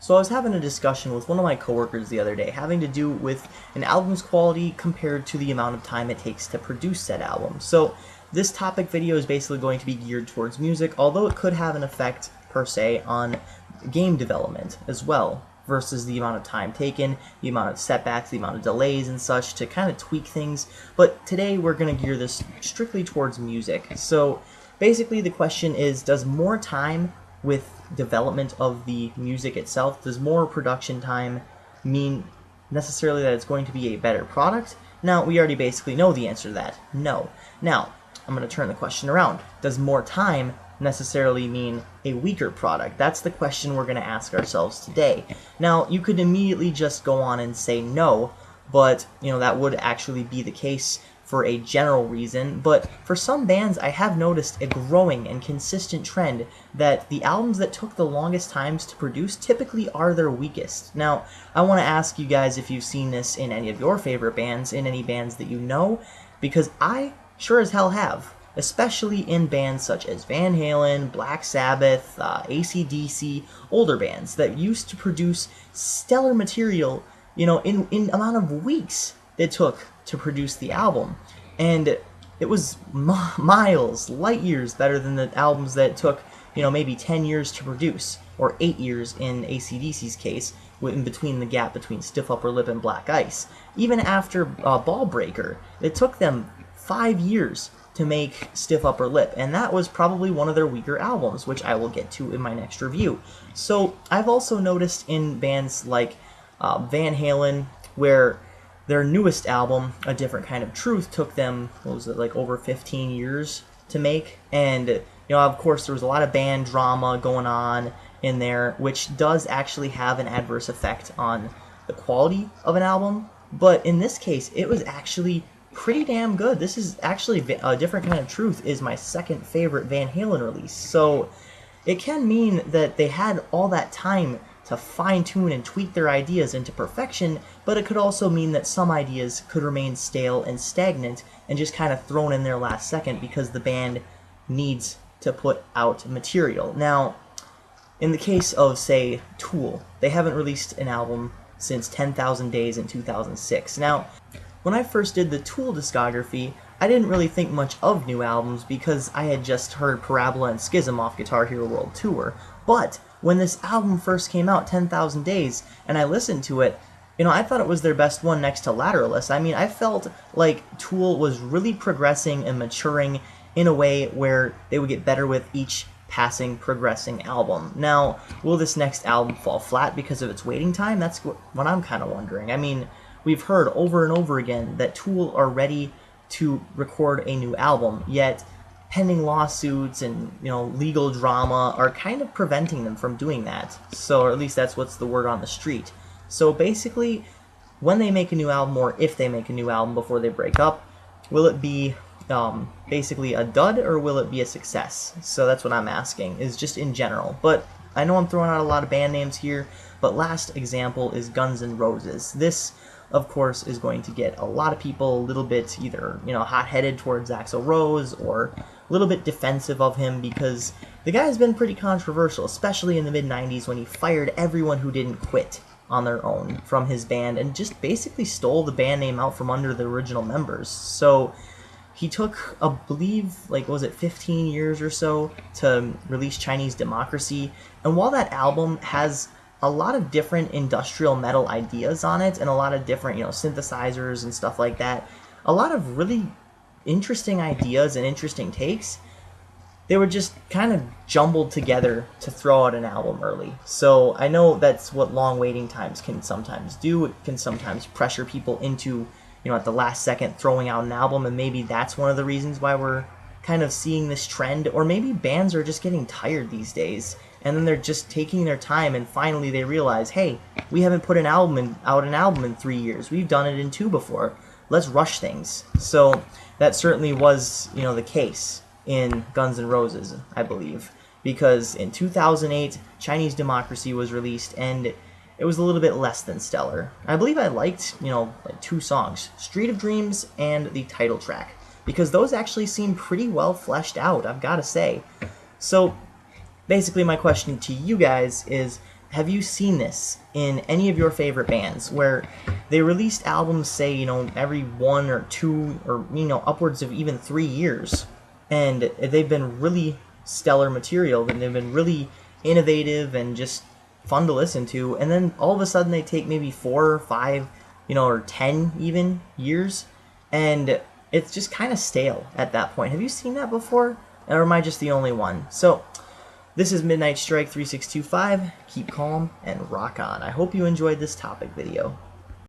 So I was having a discussion with one of my coworkers the other day having to do with an album's quality compared to the amount of time it takes to produce said album. So this topic video is basically going to be geared towards music, although it could have an effect per se on game development as well, versus the amount of time taken, the amount of setbacks, the amount of delays and such to kind of tweak things. But today we're going to gear this strictly towards music. So basically the question is, does more time with development of the music itself, does more production time mean necessarily that it's going to be a better product? Now, we already basically know the answer to that. No. Now, I'm going to turn the question around. Does more time necessarily mean a weaker product? That's the question we're going to ask ourselves today. Now, you could immediately just go on and say no, but that would actually be the case for a general reason. But for some bands, I have noticed a growing and consistent trend that the albums that took the longest times to produce typically are their weakest. Now, I want to ask you guys if you've seen this in any of your favorite bands, in any bands that you know, because I sure as hell have. Especially in bands such as Van Halen, Black Sabbath, AC/DC, older bands that used to produce stellar material, in amount of weeks it took to produce the album. And it was miles, light years better than the albums that took, maybe 10 years to produce, or 8 years in AC/DC's case, in between the gap between Stiff Upper Lip and Black Ice. Even after Ball Breaker, it took them 5 years to make Stiff Upper Lip, and that was probably one of their weaker albums, which I will get to in my next review. So I've also noticed in bands like Van Halen, where their newest album, A Different Kind of Truth, took them, over 15 years to make, and of course there was a lot of band drama going on in there, which does actually have an adverse effect on the quality of an album, but in this case it was actually pretty damn good. This is actually A Different Kind of Truth is my second favorite Van Halen release. So it can mean that they had all that time to fine-tune and tweak their ideas into perfection, but it could also mean that some ideas could remain stale and stagnant and just kind of thrown in there last second because the band needs to put out material. Now, in the case of, say, Tool, they haven't released an album since 10,000 Days in 2006. Now, when I first did the Tool discography, I didn't really think much of new albums because I had just heard Parabola and Schism off Guitar Hero World Tour. But when this album first came out, 10,000 Days, and I listened to it, I thought it was their best one next to Lateralus. I mean, I felt like Tool was really progressing and maturing in a way where they would get better with each passing, progressing album. Now, will this next album fall flat because of its waiting time? That's what I'm kind of wondering. I mean, we've heard over and over again that Tool are ready to record a new album, yet pending lawsuits and legal drama are kind of preventing them from doing that. So, or at least that's what's the word on the street. So basically, when they make a new album, or if they make a new album before they break up, will it be basically a dud or will it be a success? So that's what I'm asking, is just in general. But I know I'm throwing out a lot of band names here, but last example is Guns N' Roses. This, of course, is going to get a lot of people a little bit either, hot-headed towards Axl Rose or a little bit defensive of him because the guy's been pretty controversial, especially in the mid-90s when he fired everyone who didn't quit on their own from his band and just basically stole the band name out from under the original members. So he took, I believe, 15 years or so to release Chinese Democracy, and while that album has a lot of different industrial metal ideas on it and a lot of different, synthesizers and stuff like that, a lot of really interesting ideas and interesting takes, they were just kind of jumbled together to throw out an album early. So I know that's what long waiting times can sometimes do. It can sometimes pressure people into, at the last second throwing out an album, and maybe that's one of the reasons why we're kind of seeing this trend. Or maybe bands are just getting tired these days, and then they're just taking their time, and finally they realize, hey, we haven't put out an album in 3 years. We've done it in 2 before. Let's rush things. So that certainly was, the case in Guns N' Roses, I believe, because in 2008, Chinese Democracy was released, and it was a little bit less than stellar. I believe I liked, 2 songs, Street of Dreams and the title track, because those actually seem pretty well fleshed out, I've got to say. So basically my question to you guys is, have you seen this in any of your favorite bands where they released albums, say, every 1 or 2 or, upwards of even 3 years, and they've been really stellar material, and they've been really innovative and just fun to listen to, and then all of a sudden they take maybe 4 or 5, or 10 even years, and it's just kind of stale at that point. Have you seen that before? Or am I just the only one? So, this is Midnight Strike 3625. Keep calm and rock on. I hope you enjoyed this topic video.